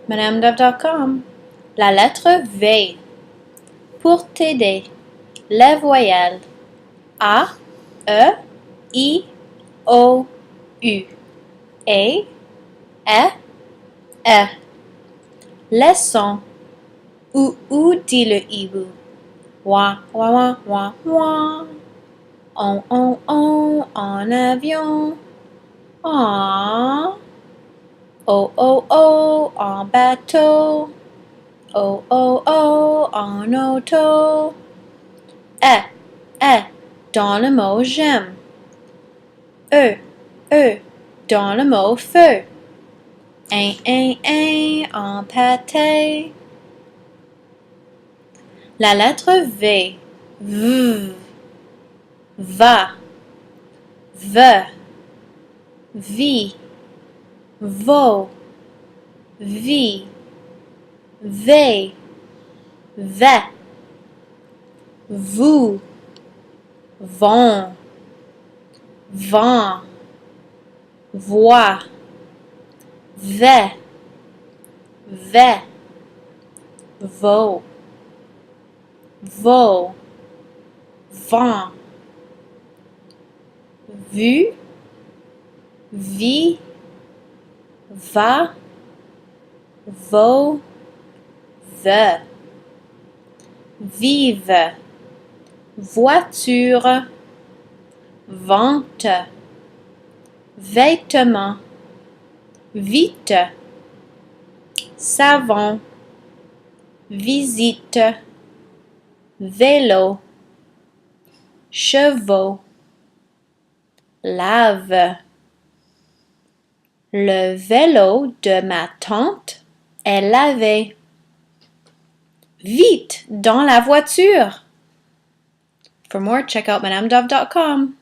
madamedove.com. La lettre V. Pour t'aider, les voyelles A, E, I, O, U, E, E. Les sons ou dit le hibou. Ouah, ouah, ouah, ouah, ouah. On, en avion. Ah. Oh, en bateau. Oh, en auto. Dans le mot j'aime. E, dans le mot feu. En pâté. La lettre V. V. Va. Ve. Vi. Vo. Vi. Ve. Ve. Vous. Vont. Vent. Voix. Ve. Ve. Vos. Vos. Vent. Vu. Vi. Va. Vos. Ve. Vive. Voiture. Vente. Vêtements. Vite. Savon. Visite. Vélo. Chevaux. Lave. Le vélo de ma tante est lavé. Vite dans la voiture. For more, check out madamedove.com.